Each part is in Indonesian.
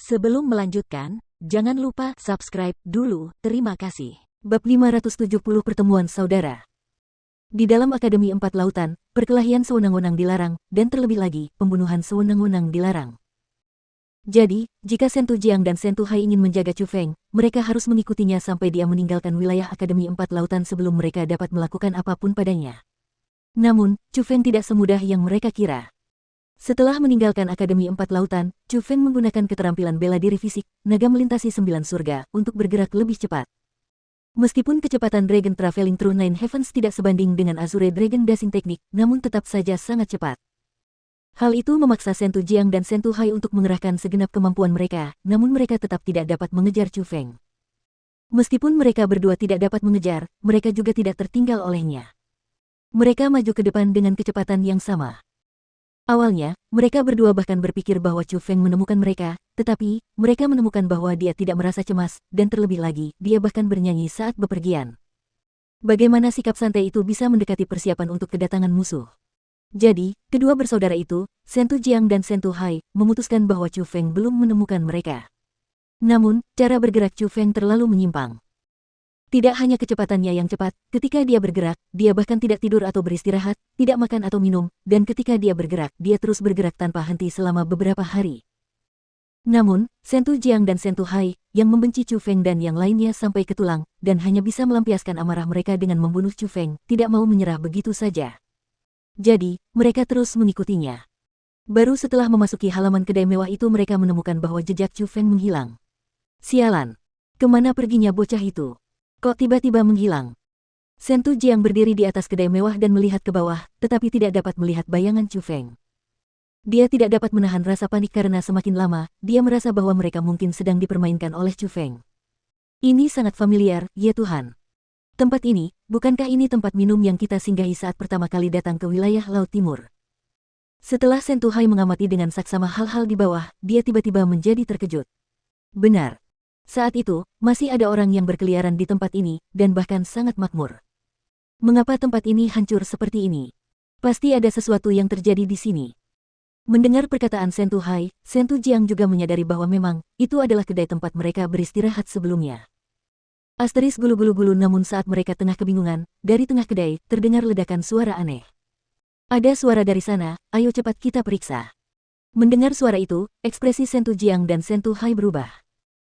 Sebelum melanjutkan, jangan lupa subscribe dulu, terima kasih. Bab 570 Pertemuan Saudara. Di dalam Akademi Empat Lautan, perkelahian sewenang-wenang dilarang, dan terlebih lagi, pembunuhan sewenang-wenang dilarang. Jadi, jika Sentu Jiang dan Sentu Hai ingin menjaga Chu Feng, mereka harus mengikutinya sampai dia meninggalkan wilayah Akademi Empat Lautan sebelum mereka dapat melakukan apapun padanya. Namun, Chu Feng tidak semudah yang mereka kira. Setelah meninggalkan Akademi Empat Lautan, Chu Feng menggunakan keterampilan bela diri fisik, naga melintasi 9 surga, untuk bergerak lebih cepat. Meskipun kecepatan Dragon Traveling Through Nine Heavens tidak sebanding dengan Azure Dragon Dashing Technique, namun tetap saja sangat cepat. Hal itu memaksa Sentu Jiang dan Sentu Hai untuk mengerahkan segenap kemampuan mereka, namun mereka tetap tidak dapat mengejar Chu Feng. Meskipun mereka berdua tidak dapat mengejar, mereka juga tidak tertinggal olehnya. Mereka maju ke depan dengan kecepatan yang sama. Awalnya, mereka berdua bahkan berpikir bahwa Chu Feng menemukan mereka, tetapi, mereka menemukan bahwa dia tidak merasa cemas, dan terlebih lagi, dia bahkan bernyanyi saat bepergian. Bagaimana sikap santai itu bisa mendekati persiapan untuk kedatangan musuh? Jadi, kedua bersaudara itu, Sentu Jiang dan Sentu Hai, memutuskan bahwa Chu Feng belum menemukan mereka. Namun, cara bergerak Chu Feng terlalu menyimpang. Tidak hanya kecepatannya yang cepat, ketika dia bergerak, dia bahkan tidak tidur atau beristirahat, tidak makan atau minum, dan ketika dia bergerak, dia terus bergerak tanpa henti selama beberapa hari. Namun, Sentu Jiang dan Sentu Hai, yang membenci Chu Feng dan yang lainnya sampai ke tulang, dan hanya bisa melampiaskan amarah mereka dengan membunuh Chu Feng, tidak mau menyerah begitu saja. Jadi, mereka terus mengikutinya. Baru setelah memasuki halaman kedai mewah itu mereka menemukan bahwa jejak Chu Feng menghilang. Sialan! Kemana perginya bocah itu? Kok tiba-tiba menghilang? Sentu Jiang berdiri di atas kedai mewah dan melihat ke bawah, tetapi tidak dapat melihat bayangan Chu Feng. Dia tidak dapat menahan rasa panik karena semakin lama, dia merasa bahwa mereka mungkin sedang dipermainkan oleh Chu Feng. Ini sangat familiar, ya Tuhan. Tempat ini, bukankah ini tempat minum yang kita singgahi saat pertama kali datang ke wilayah Laut Timur? Setelah Sentu Hai mengamati dengan saksama hal-hal di bawah, dia tiba-tiba menjadi terkejut. Benar. Saat itu, masih ada orang yang berkeliaran di tempat ini, dan bahkan sangat makmur. Mengapa tempat ini hancur seperti ini? Pasti ada sesuatu yang terjadi di sini. Mendengar perkataan Sentu Hai, Sentu Jiang juga menyadari bahwa memang, itu adalah kedai tempat mereka beristirahat sebelumnya. Asteris gulu-gulu-gulu namun saat mereka tengah kebingungan, dari tengah kedai, terdengar ledakan suara aneh. Ada suara dari sana, ayo cepat kita periksa. Mendengar suara itu, ekspresi Sentu Jiang dan Sentu Hai berubah.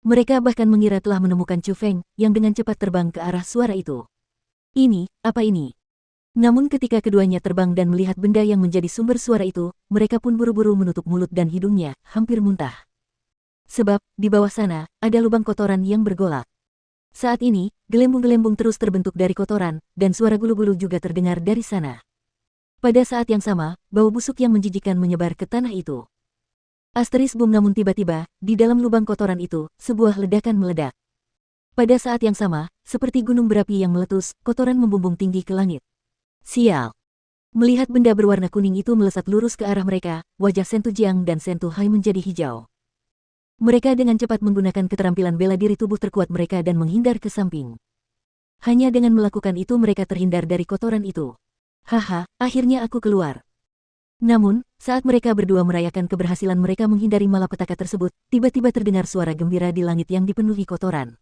Mereka bahkan mengira telah menemukan Chu Feng, yang dengan cepat terbang ke arah suara itu. Ini, apa ini? Namun ketika keduanya terbang dan melihat benda yang menjadi sumber suara itu, mereka pun buru-buru menutup mulut dan hidungnya, hampir muntah. Sebab, di bawah sana, ada lubang kotoran yang bergolak. Saat ini, gelembung-gelembung terus terbentuk dari kotoran, dan suara gulu-gulu juga terdengar dari sana. Pada saat yang sama, bau busuk yang menjijikkan menyebar ke tanah itu. Asteris boom namun tiba-tiba, di dalam lubang kotoran itu, sebuah ledakan meledak. Pada saat yang sama, seperti gunung berapi yang meletus, kotoran membumbung tinggi ke langit. Sial! Melihat benda berwarna kuning itu melesat lurus ke arah mereka, wajah Sentu Jiang dan Sentu Hai menjadi hijau. Mereka dengan cepat menggunakan keterampilan bela diri tubuh terkuat mereka dan menghindar ke samping. Hanya dengan melakukan itu mereka terhindar dari kotoran itu. Haha, akhirnya aku keluar. Namun, saat mereka berdua merayakan keberhasilan mereka menghindari malapetaka tersebut, tiba-tiba terdengar suara gembira di langit yang dipenuhi kotoran.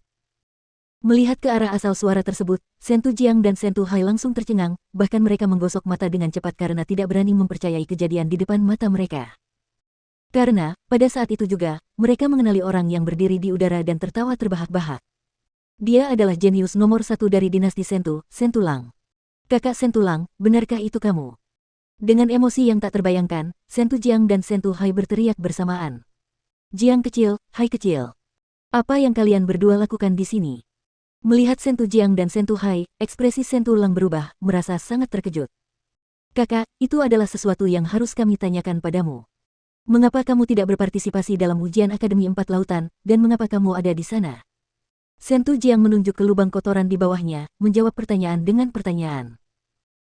Melihat ke arah asal suara tersebut, Sentu Jiang dan Sentu Hai langsung tercengang, bahkan mereka menggosok mata dengan cepat karena tidak berani mempercayai kejadian di depan mata mereka. Karena, pada saat itu juga, mereka mengenali orang yang berdiri di udara dan tertawa terbahak-bahak. Dia adalah jenius nomor 1 dari dinasti Sentu, Sentu Lang. Kakak Sentu Lang, benarkah itu kamu? Dengan emosi yang tak terbayangkan, Sentu Jiang dan Sentu Hai berteriak bersamaan. Jiang kecil, Hai kecil. Apa yang kalian berdua lakukan di sini? Melihat Sentu Jiang dan Sentu Hai, ekspresi Sentu Lang berubah, merasa sangat terkejut. Kakak, itu adalah sesuatu yang harus kami tanyakan padamu. Mengapa kamu tidak berpartisipasi dalam ujian Akademi Empat Lautan, dan mengapa kamu ada di sana? Sentu Jiang menunjuk ke lubang kotoran di bawahnya, menjawab pertanyaan dengan pertanyaan.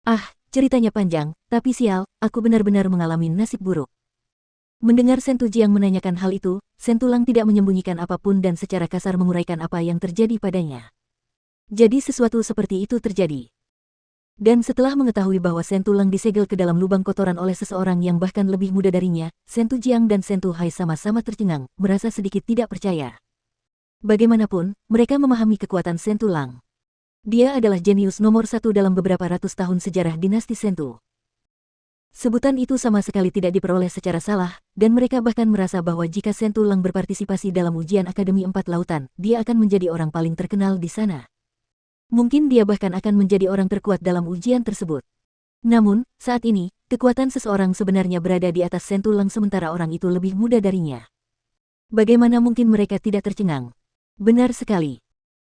Ah, ceritanya panjang, tapi sial, aku benar-benar mengalami nasib buruk. Mendengar Sentu Jiang menanyakan hal itu, Sentu Lang tidak menyembunyikan apapun dan secara kasar menguraikan apa yang terjadi padanya. Jadi sesuatu seperti itu terjadi. Dan setelah mengetahui bahwa Shen Tulang disegel ke dalam lubang kotoran oleh seseorang yang bahkan lebih muda darinya, Shen Tujiang dan Shen Tuhai sama-sama tercengang, merasa sedikit tidak percaya. Bagaimanapun, mereka memahami kekuatan Shen Tulang. Dia adalah jenius nomor satu dalam beberapa ratus tahun sejarah dinasti Shentu. Sebutan itu sama sekali tidak diperoleh secara salah, dan mereka bahkan merasa bahwa jika Shen Tulang berpartisipasi dalam ujian Akademi Empat Lautan, dia akan menjadi orang paling terkenal di sana. Mungkin dia bahkan akan menjadi orang terkuat dalam ujian tersebut. Namun, saat ini, kekuatan seseorang sebenarnya berada di atas Shen Tulang sementara orang itu lebih muda darinya. Bagaimana mungkin mereka tidak tercengang? Benar sekali.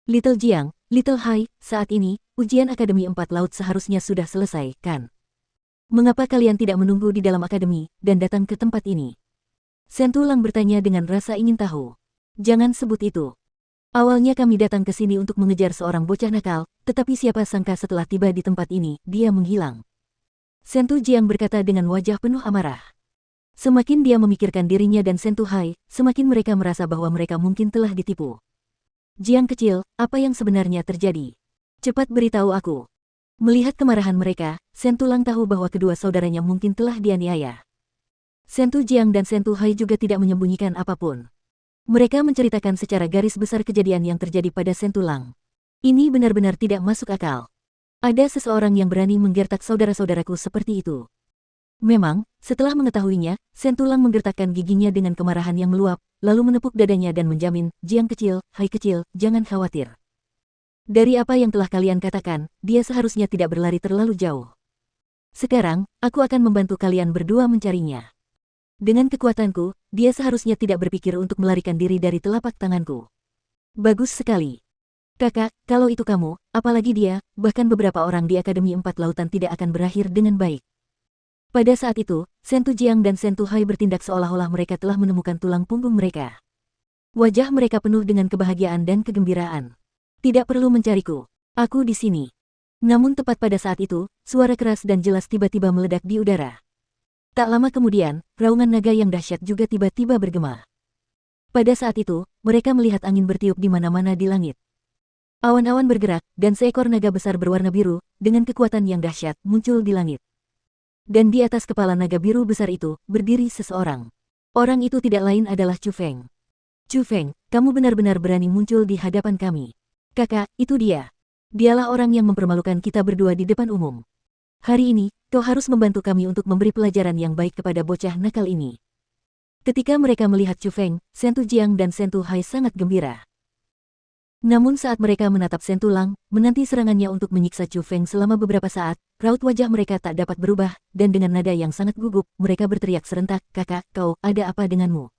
Little Jiang, Little Hai, saat ini, ujian Akademi Empat Laut seharusnya sudah selesai, kan? Mengapa kalian tidak menunggu di dalam akademi, dan datang ke tempat ini? Shen Tulang bertanya dengan rasa ingin tahu. Jangan sebut itu. Awalnya kami datang ke sini untuk mengejar seorang bocah nakal, tetapi siapa sangka setelah tiba di tempat ini, dia menghilang. Shen Tujiang berkata dengan wajah penuh amarah. Semakin dia memikirkan dirinya dan Shen Tuhai, semakin mereka merasa bahwa mereka mungkin telah ditipu. Jiang kecil, apa yang sebenarnya terjadi? Cepat beritahu aku. Melihat kemarahan mereka, Shen Tulang tahu bahwa kedua saudaranya mungkin telah dianiaya. Shen Tujiang dan Shen Tuhai juga tidak menyembunyikan apapun. Mereka menceritakan secara garis besar kejadian yang terjadi pada Shen Tulang. Ini benar-benar tidak masuk akal. Ada seseorang yang berani menggertak saudara-saudaraku seperti itu. Memang, setelah mengetahuinya, Shen Tulang menggertakkan giginya dengan kemarahan yang meluap, lalu menepuk dadanya dan menjamin, Jiang kecil, Hai kecil, jangan khawatir. Dari apa yang telah kalian katakan, dia seharusnya tidak berlari terlalu jauh. Sekarang, aku akan membantu kalian berdua mencarinya. Dengan kekuatanku, dia seharusnya tidak berpikir untuk melarikan diri dari telapak tanganku. Bagus sekali. Kakak, kalau itu kamu, apalagi dia, bahkan beberapa orang di Akademi Empat Lautan tidak akan berakhir dengan baik. Pada saat itu, Shen Tujiang dan Shen Tuhai bertindak seolah-olah mereka telah menemukan tulang punggung mereka. Wajah mereka penuh dengan kebahagiaan dan kegembiraan. Tidak perlu mencariku. Aku di sini. Namun tepat pada saat itu, suara keras dan jelas tiba-tiba meledak di udara. Tak lama kemudian, raungan naga yang dahsyat juga tiba-tiba bergema. Pada saat itu, mereka melihat angin bertiup di mana-mana di langit. Awan-awan bergerak, dan seekor naga besar berwarna biru, dengan kekuatan yang dahsyat, muncul di langit. Dan di atas kepala naga biru besar itu, berdiri seseorang. Orang itu tidak lain adalah Chu Feng. Chu Feng, kamu benar-benar berani muncul di hadapan kami. Kakak, itu dia. Dialah orang yang mempermalukan kita berdua di depan umum. Hari ini, kau harus membantu kami untuk memberi pelajaran yang baik kepada bocah nakal ini. Ketika mereka melihat Chu Feng, Shen Tujiang dan Shen Tuhai sangat gembira. Namun saat mereka menatap Shen Tulang, menanti serangannya untuk menyiksa Chu Feng selama beberapa saat, raut wajah mereka tak dapat berubah, dan dengan nada yang sangat gugup, mereka berteriak serentak, kakak, kau, ada apa denganmu?